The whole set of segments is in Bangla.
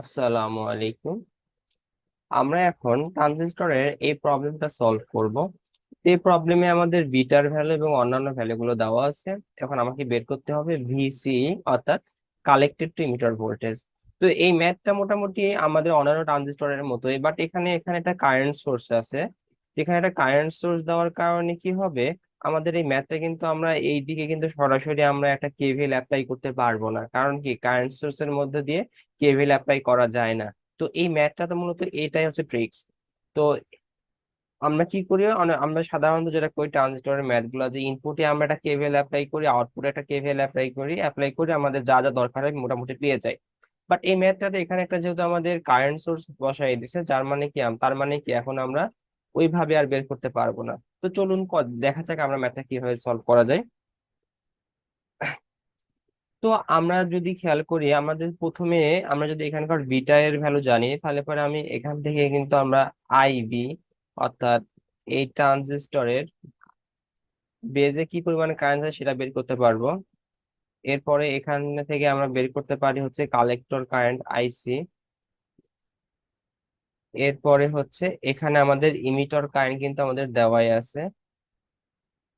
আসসালামু আলাইকুম। আমরা এখন ট্রানজিস্টরের এই প্রবলেমটা সলভ করব। এই প্রবলেমে আমাদের বিটার ভ্যালু এবং অন্যান্য ভ্যালুগুলো দেওয়া আছে। এখন আমাকে বের করতে হবে ভিসি, অর্থাৎ কালেক্টেড টু ইমিটার ভোল্টেজ। তো এই ম্যাথটা মোটামুটি আমাদের অন্যান্য ট্রানজিস্টরের মতোই, বাট এখানে এখানে একটা কারেন্ট সোর্স আছে। এখানে একটা কারেন্ট সোর্স দেওয়ার কারণে কি হবে, আমাদের এই ম্যাথটা কিন্তু আমরা এই দিকে কিন্তু সরাসরি আমরা একটা কেভিএল অ্যাপ্লাই করতে পারবো না। কারণ কি, কারেন্ট সোর্সের মধ্যে দিয়ে কেভিএল অ্যাপ্লাই করা যায় না। তো এই ম্যাথটা তো মূলত এটাই হচ্ছে ট্রিক্স। তো আমরা কি করি, আমরা সাধারণত যেটা করি ট্রানজিস্টরের ম্যাথ গুলো, যে ইনপুটে আমরা একটা কেভিএল অ্যাপ্লাই করি, আউটপুটে একটা কেভিএল অ্যাপ্লাই করি আমাদের যা যা দরকার হয় মোটামুটি পেয়ে যাই। বাট এই ম্যাথটাতে এখানে একটা যেহেতু আমাদের কারেন্ট সোর্স বসাই দিছে, যার মানে কি তার মানে কি এখন আমরা ওইভাবে আর বের করতে পারবো না। তো চলুন দেখা যাক আমরা ম্যাথটা কিভাবে সলভ করা যায়। তো আমরা যদি খেয়াল করি, আমাদের প্রথমে আমরা যদি এখানকার বিটা এর ভ্যালু জানি, তাহলে পরে আমি এখান থেকে কিন্তু আমরা আইবি, অর্থাৎ এই ট্রানজিস্টরের বেজে কি পরিমাণে কারেন্ট আছে সেটা বের করতে পারবো। এরপরে এখান থেকে আমরা বের করতে পারি হচ্ছে কালেক্টর কারেন্ট আইসি। এরপরে হচ্ছে এখানে আমাদের ইমিটর কারেন্ট কিন্তু আমাদের দেওয়াই আছে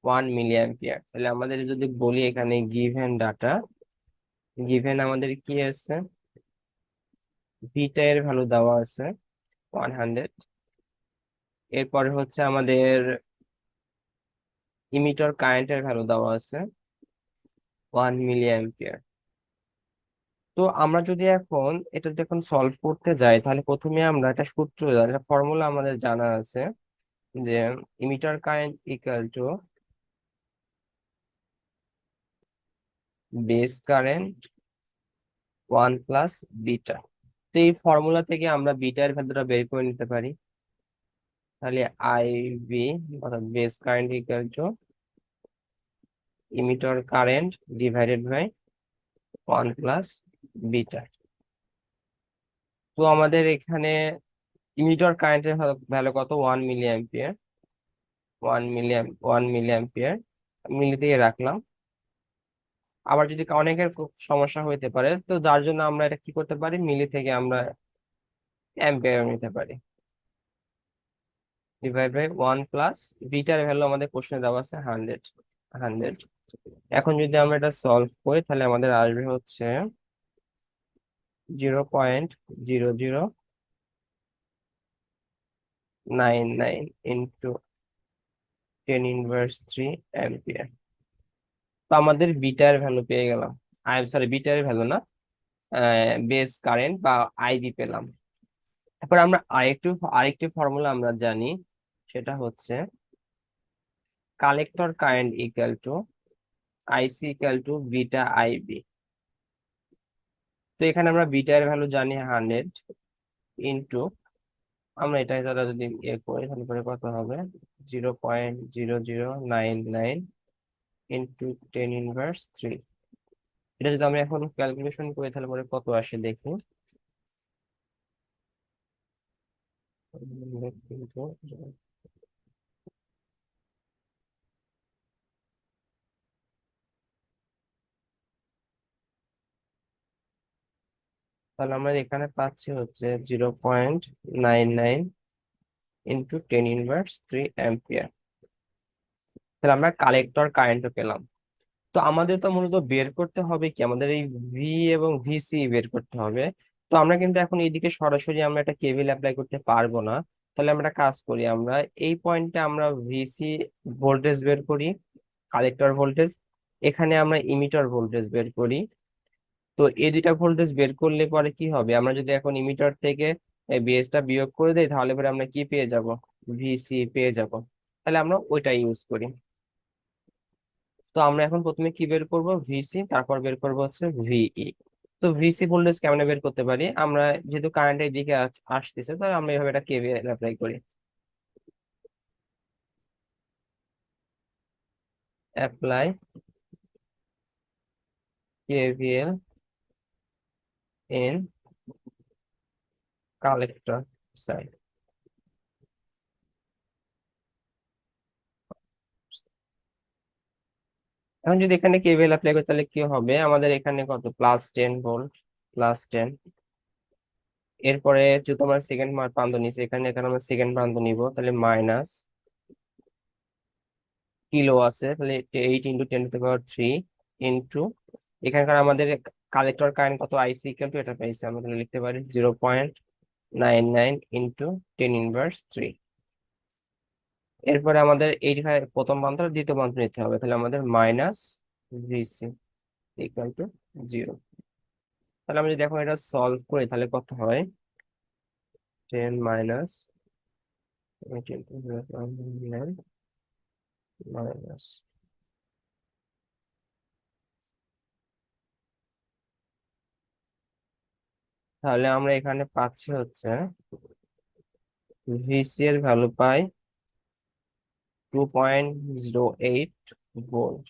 1 মিলি অ্যাম্পিয়ার। তাহলে আমাদের যদি বলি এখানে গিভেন ডাটা, গিভেন আমাদের কি আছে, বিটা এর ভ্যালু দেওয়া আছে 100। এরপরে হচ্ছে আমাদের ইমিটর কারেন্টের ভ্যালু দেওয়া আছে 1 মিলি অ্যাম্পিয়ার। তো আমরা যদি এখন এটা যদি এখন সলভ করতে যাই, তাহলে প্রথমে আমরা একটা সূত্র, একটা ফর্মুলা আমাদের জানা আছে, যে emitter current equal two base current 1 plus beta. তো এই ফর্মুলা থেকে আমরা বিটার ভ্যালুটা বের করে নিতে পারি। তাহলে আইভি, অর্থাৎ base current equal to emitter current divided by 1 plus beta. তো আমাদের এখানে ইমিটর কারেন্টের ভ্যালু কত, 1 মিলি অ্যাম্পিয়ার। 1 মিলি অ্যাম্পিয়ার মিলি দিয়ে রাখলাম। আবার যদি অনেকের খুব সমস্যা হইতে পারে, তো যার জন্য আমরা এটা কি করতে পারি, মিলি থেকে আমরা অ্যাম্পিয়ার নিতে পারি, ডিভাইড বাই 1 প্লাস বিটার ভ্যালু আমাদের কোশ্চেনে দেওয়া আছে 100। এখন যদি আমরা এটা সলভ করি, তাহলে আমাদের আসবে হচ্ছে 0.00999 × 10⁻³ তো আমাদের বিটার ভ্যালু পেয়ে গেলাম। সরি, বিটার ভ্যালু না, বেস কারেন্ট বা আইবি পেলাম। তারপর আমরা আরেকটি ফর্মুলা আমরা জানি, সেটা হচ্ছে collector current equal to IC equal to beta IB. তো এখানে আমরা বিটা এর ভ্যালু জানি 100 আমরা এটা দ্বারা যদি করি, তাহলে পরে কত হবে, 0.0099 × 10⁻³ এটা যদি আমরা এখন ক্যালকুলেশন করি, তাহলে পরে কত আসে দেখি। তাহলে আমরা এখানে পাচ্ছি হচ্ছে 0.99 × 10⁻³ অ্যাম্পিয়ার। তাহলে আমরা কালেক্টর কারেন্টও পেলাম। তো আমাদের তো মূলত বের করতে হবে কি, আমাদের এই ভি এবং ভিসি বের করতে হবে। তো আমরা কিন্তু এখন এইদিকে সরাসরি আমরা একটা কেভিএল অ্যাপ্লাই করতে পারবো না। তাহলে আমরা একটা কাজ করি, আমরা এই পয়েন্টে আমরা ভিসি ভোল্টেজ বের করি, কালেক্টর ভোল্টেজ। এখানে আমরা ইমিটার ভোল্টেজ বের করি। তো এই দুইটা ভোল্টেজ বের করলে পরে কি হবে, আমরা যদি এখন ইমিটার থেকে বেসটা বিয়োগ করে দেই, তাহলে পরে আমরা কি পেয়ে যাব, ভিসি পেয়ে যাব। তাহলে আমরা ওইটা ইউজ করি। তো আমরা এখন প্রথমে কি বের করব, ভিসি, তারপর বের করব হচ্ছে ভিই। তো ভিসি ভোল্টেজ কেমনে বের করতে পারি, আমরা যেহেতু কারেন্ট এই দিকে আসতেছে, তাহলে আমরা এইভাবে এটা কেভিএল অ্যাপ্লাই করি। Apply KVL in collector side. এখন যদি এখানে কেভিএল অ্যাপ্লাই করি, তাহলে কি হবে, আমাদের এখানে কত, +10 ভোল্ট, +10। এরপরে যেহেতু আমরা সেকেন্ড প্রান্ত নিচ্ছি, এখানে এখানে আমরা সেকেন্ড প্রান্ত নিব, তাহলে মাইনাস কিলো আছে, তাহলে 8 × 10⁻³ ইন্টু এখানকার আমাদের কালেক্টর কারেন্ট কত আইসি ইকুয়াল টু এটা পেয়েছি আমরা, তাহলে লিখতে পারি 0.99 ইন্টু 10⁻³। এরপরে আমাদের 85 প্রথম প্রান্ত আর দ্বিতীয় প্রান্ত নিতে হবে, তাহলে আমাদের মাইনাস ভিসি ইকুয়াল টু 0। তাহলে আমরা যদি এখন এটা সলভ করি তাহলে কত হয়, 10 মাইনাস 0.9 মাইনাস, তাহলে আমরা এখানে পাচ্ছি হচ্ছে ভিসি এর ভ্যালু পাই 2.08 ভোল্ট।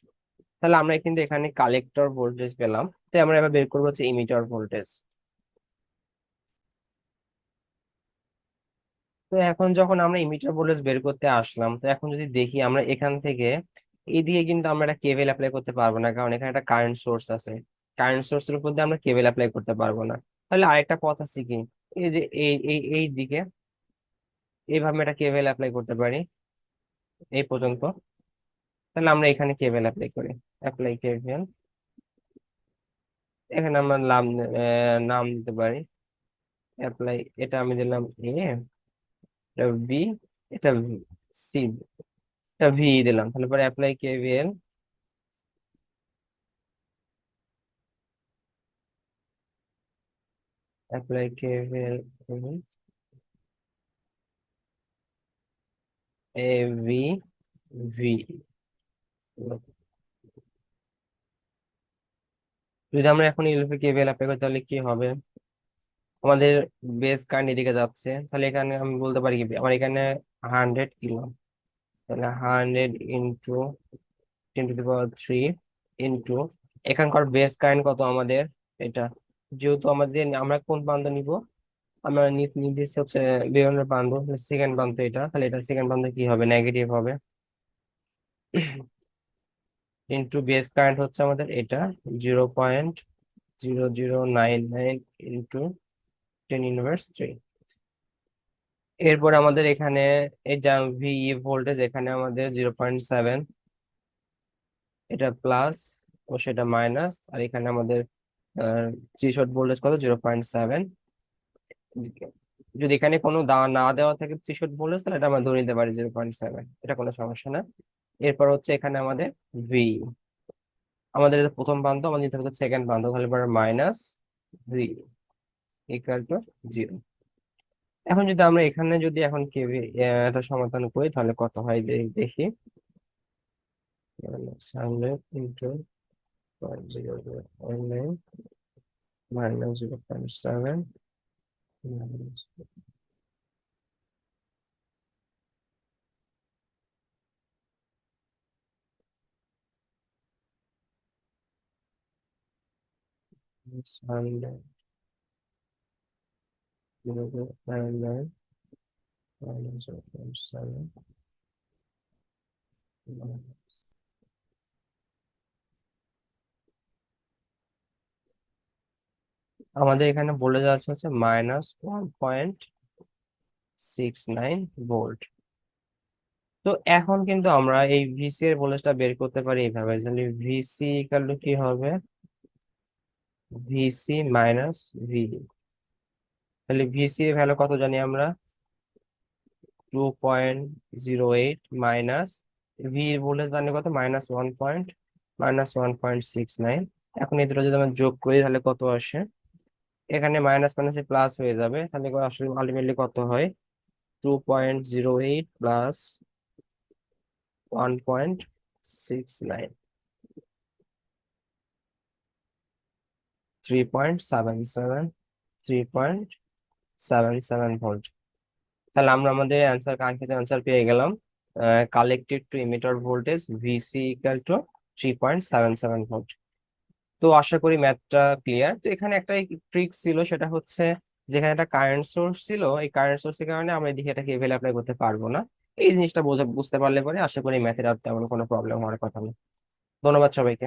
তাহলে আমরা কিন্তু এখানে কালেক্টর ভোল্টেজ পেলাম, তো আমরা এবার বের করবো হচ্ছে ইমিটার ভোল্টেজ। তো এখন যখন আমরা ইমিটার ভোল্টেজ বের করতে আসলাম, তো এখন যদি দেখি আমরা এখান থেকে এইদিকে কিন্তু আমরা একটা কেভেল অ্যাপ্লাই করতে পারবো না, কারণ এখানে একটা কারেন্ট সোর্স আছে। কারেন্ট সোর্সের উপর দিয়ে আমরা কেভেল অ্যাপ্লাই করতে পারবো না। তাহলে আরেকটা পথ আছে কি, এই যে এই দিকে এইভাবে একটা কেভেল অ্যাপ্লাই করতে পারি এই পর্যন্ত। তাহলে আমরা এখানে কেভেল অ্যাপ্লাই করি, অ্যাপ্লাই কেভেল। এখানে আমরা নাম দিতে পারি অ্যাপ্লাই, এটা আমি দিলাম এ, এটা বি, এটা সি, এটা ভি দিলাম। তাহলে পরে apply KVL, apply KVL A V V. যদি আমরা এখন ইলেকট্রিক কেভিএল অ্যাপ্লাই করি তাহলে কি হবে, আমাদের বেস কারেন্ট এদিকে যাচ্ছে, তাহলে এখানে আমি বলতে পারি কি আমার এখানে 100 কিলো, তাহলে 100 × 10⁻³ ইন্টু এখানকার বেস কারেন্ট কত আমাদের, এটা যেহেতু আমাদের আমরা কোন প্রান্ত নিব, আমরা নির্দিষ্ট হচ্ছে বিভবের প্রান্ত, সেকেন্ড প্রান্ত এটা, তাহলে এটা সেকেন্ড প্রান্ত কি হবে, নেগেটিভ হবে, ইন্টু বেস কারেন্ট হচ্ছে আমাদের এটা 0.0099 ইন্টু 10⁻³। এরপর আমাদের এখানে এই যা ভিই ভোল্টেজ, এখানে আমাদের 0.7, এটা প্লাস ও সেটা মাইনাস, আর এখানে আমাদের থ্রি শট ভোল্টেজ কত 0.7। যদি এখানে কোনো না দেওয়া থাকে থ্রি শট ভোল্টেজ, তাহলে এটা আমরা ধরে নিতে পারি 0.7, এটা কোনো সমস্যা না। এরপর হচ্ছে এখানে আমাদের ভি, আমাদের এটা প্রথম প্রান্ত, আমাদের নিতে হবে সেকেন্ড প্রান্ত, তাহলে পরে মাইনাস ভি ইকুয়াল টু 0। এখন যদি আমরা এখানে যদি এখন কেভি এটা সমাধান করি তাহলে কত হয় দেখি, 100 × 0.0019 মাইনাস 0.7 100 0.99 মাইনাস 0.7। আমাদের এখানে বলে যাচ্ছে হচ্ছে -1.69 ভোল্ট। তো এখন কিন্তু আমরা এই ভিসি এর ভোল্টেজটা বের করতে পারি এইভাবে, তাহলে ভিসি ইকুয়াল টু কি হবে, ভিসি মাইনাস ভি। তাহলে ভিসি এর ভ্যালু কত জানি আমরা, 2.08 মাইনাস ভি এর ভোল্টেজ জানি কত, -1.69। এখন এই দুটো যদি আমরা যোগ করি তাহলে কত আসে, এখানে মাইনাস মাইনাসে প্লাস হয়ে যাবে, তাহলে আসলে আলটিমেটলি কত হয়, 2.08 প্লাস 1.69, 3.77 ভোল্ট। তাহলে আমরা আমাদের অ্যান্সার, কাঙ্ক্ষিত অ্যান্সার পেয়ে গেলাম। Collected to emitter voltage VC equal to 3.77 volt. তো আশা করি ম্যাথটা ক্লিয়ার। তো এখানে একটা ট্রিক ছিল, সেটা হচ্ছে যেখানে একটা কারেন্ট সোর্স ছিল, এই কারেন্ট সোর্সের কারণে আমরা এদিকে এটাকে এভেল অ্যাপ্লাই করতে পারবো না। এই জিনিসটা বুঝতে পারলে পরে আশা করি ম্যাথের আর তেমন কোনো প্রবলেম হওয়ার কথা নেই। ধন্যবাদ সবাইকে।